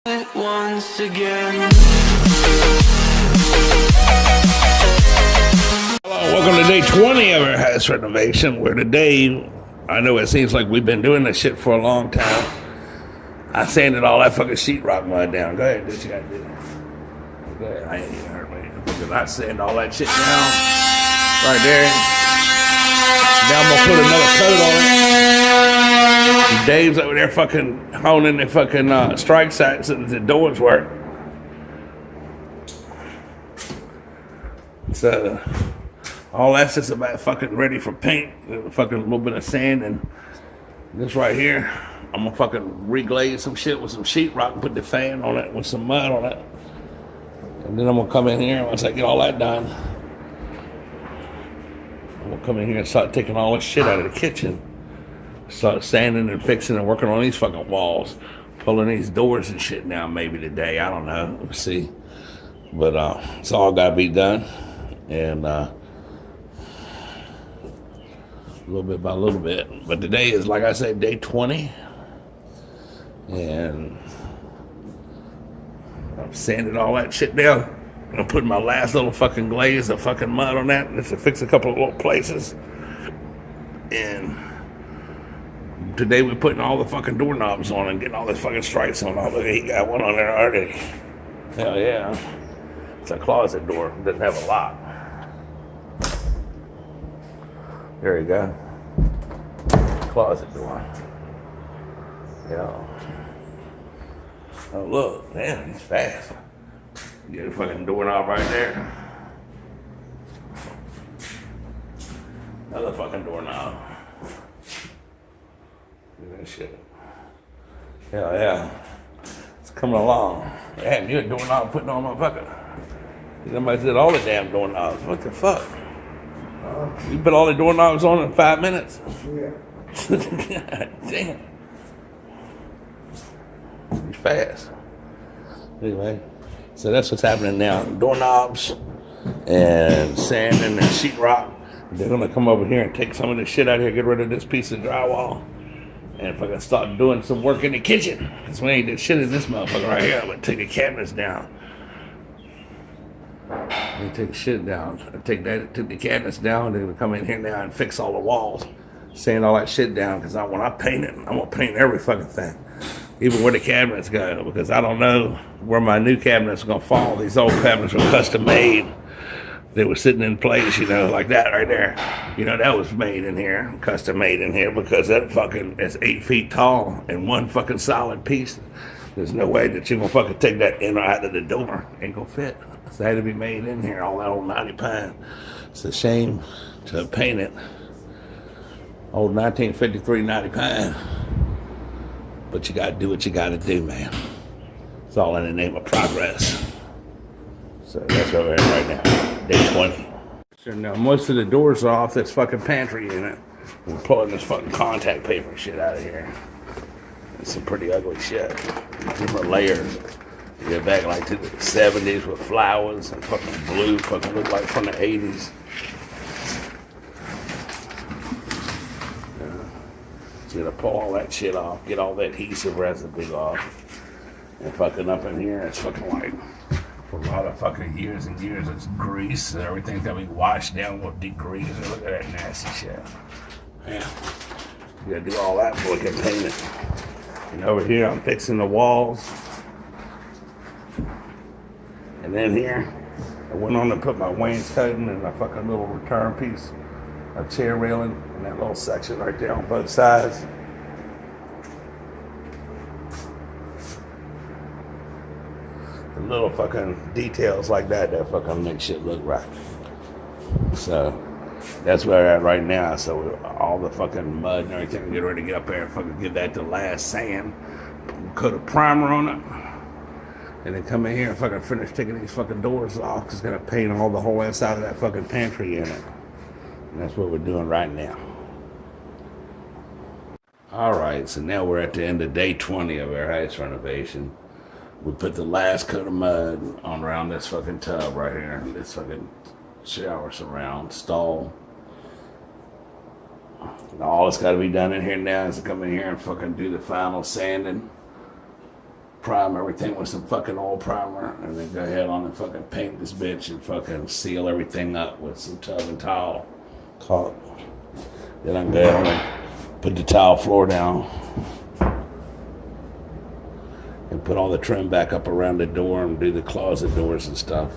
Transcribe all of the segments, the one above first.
Once again. Hello, welcome to day 20 of our house renovation, where today, I know it seems like we've been doing this shit for a long time. I sanded all that fucking sheetrock mud down. Go ahead, do what you gotta do. Go ahead, I ain't even hurt me. Because I sanded all that shit down right there. Now I'm gonna put another coat on it. Dave's over there fucking honing the fucking strike sight so that the doors work. So all that's just about fucking ready for paint. A fucking little bit of sand, and this right here, I'm gonna fucking reglaze some shit with some sheetrock and put the fan on it with some mud on it. And then I'm gonna come in here once I get all that done. I'm gonna come in here and start taking all this shit out of the kitchen. Start sanding and fixing and working on these fucking walls. Pulling these doors and shit down maybe today. I don't know. We'll see. But it's all gotta be done. And a little bit by little bit. But today is, like I said, day 20. And I've sanded all that shit down. I'm putting my last little fucking glaze of fucking mud on that just to fix a couple of little places. And today we're putting all the fucking doorknobs on and getting all this fucking stripes on. Oh, look, he got one on there already. Hell yeah. It's a closet door. It doesn't have a lock. There you go. Closet door. Yeah. Oh, look. Damn, he's fast. Get a fucking doorknob right there. Another fucking doorknob. Look at that shit. Hell yeah. It's coming along. Damn, you're a doorknob putting on my fucker. Somebody said all the damn doorknobs. What the fuck? You put all the doorknobs on in 5 minutes? Yeah. God damn. He's fast. Anyway, so that's what's happening now. Doorknobs and sanding and sheetrock. They're gonna come over here and take some of this shit out of here, get rid of this piece of drywall. And if I can start doing some work in the kitchen, because we ain't did shit in this motherfucker right here, I'm gonna take the cabinets down. They take the shit down. I take the cabinets down. They're gonna come in here now and fix all the walls, sand all that shit down. Because when I paint it, I'm gonna paint every fucking thing, even where the cabinets go. Because I don't know where my new cabinets are gonna fall. These old cabinets were custom made. They were sitting in place, you know, like that right there. You know, that was made in here, custom made in here, because that fucking is 8 feet tall and one fucking solid piece. There's no way that you're gonna fucking take that in or out of the door. Ain't gonna fit. So it had to be made in here, all that old 90 pine. It's a shame to paint it. Old 1953 90 pine. But you gotta do what you gotta do, man. It's all in the name of progress. So that's where we're at right now. Day 20. So now most of the doors are off this fucking pantry unit. We're pulling this fucking contact paper shit out of here. It's some pretty ugly shit. Different layers. You get back like to the 70s with flowers and fucking blue, fucking look like from the 80s. So you gotta pull all that shit off, get all that adhesive residue off. And fucking up in here, it's fucking like, for a lot of fucking years and years, it's grease and everything's gotta be washed down with deep grease. Look at that nasty shit. Yeah. You gotta do all that before you can paint it. And over here, I'm fixing the walls. And then here, I went on to put my wainscoting and a fucking little return piece of chair railing in that little section right there on both sides. The little fucking details like that fucking make shit look right. So that's where we're at right now. So all the fucking mud and everything, we get ready to get up there and fucking give that the last sand, coat a primer on it, and then come in here and fucking finish taking these fucking doors off, because it's gonna paint all the whole inside of that fucking pantry in it. And that's what we're doing right now. All right, so now we're at the end of day 20 of our house renovation. We put the last coat of mud on around this fucking tub right here, this fucking shower surround stall. All that's got to be done in here now is to come in here and fucking do the final sanding prime everything with some fucking oil primer, and then go ahead on and fucking paint this bitch and fucking seal everything up with some tub and tile caulk. Then I can go ahead on and put the tile floor down and put all the trim back up around the door and do the closet doors and stuff.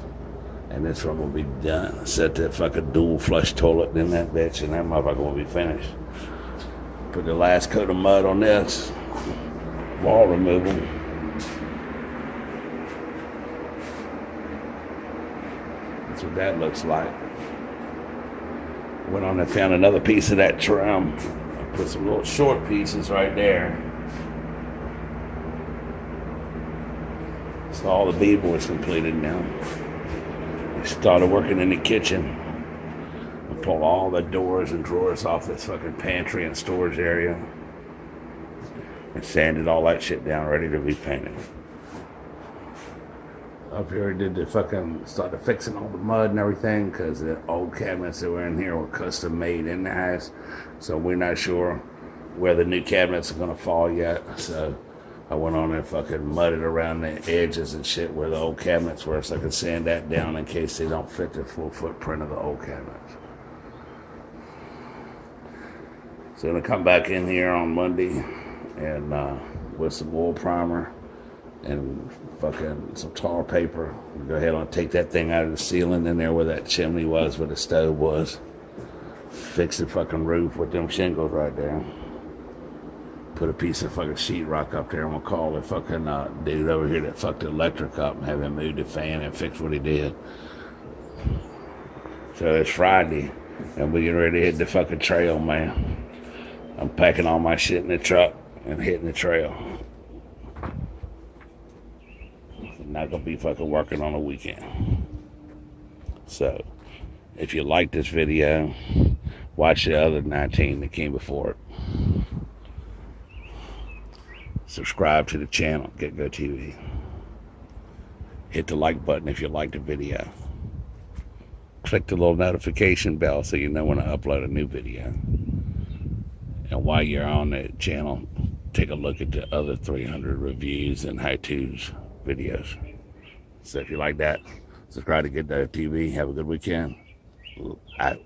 And this room will be done. Set that fucking dual flush toilet in that bitch, and that motherfucker will be finished. Put the last coat of mud on this. Wall removal. That's what that looks like. Went on and found another piece of that trim. I put some little short pieces right there. So all the beadboard's completed now. I started working in the kitchen. I pulled all the doors and drawers off this fucking pantry and storage area. And sanded all that shit down, ready to be painted. Up here, I did the fucking, started fixing all the mud and everything, because the old cabinets that were in here were custom made in the house. So we're not sure where the new cabinets are gonna fall yet. So I went on and fucking mudded around the edges and shit where the old cabinets were, so I could sand that down in case they don't fit the full footprint of the old cabinets. So I'm gonna come back in here on Monday and with some oil primer and fucking some tar paper. Go ahead and take that thing out of the ceiling in there where that chimney was, where the stove was. Fix the fucking roof with them shingles right there. Put a piece of fucking sheetrock up there, and we'll call the fucking dude over here that fucked the electric up and have him move the fan and fix what he did. So it's Friday, and we're getting ready to hit the fucking trail, man. I'm packing all my shit in the truck and hitting the trail. I'm not gonna be fucking working on a weekend. So, if you like this video, watch the other 19 that came before it. Subscribe to the channel, Get Go TV. Hit the like button if you like the video. Click the little notification bell so you know when I upload a new video. And while you're on the channel, take a look at the other 300 reviews and how-tos videos. So if you like that, subscribe to Get Go TV. Have a good weekend. Out.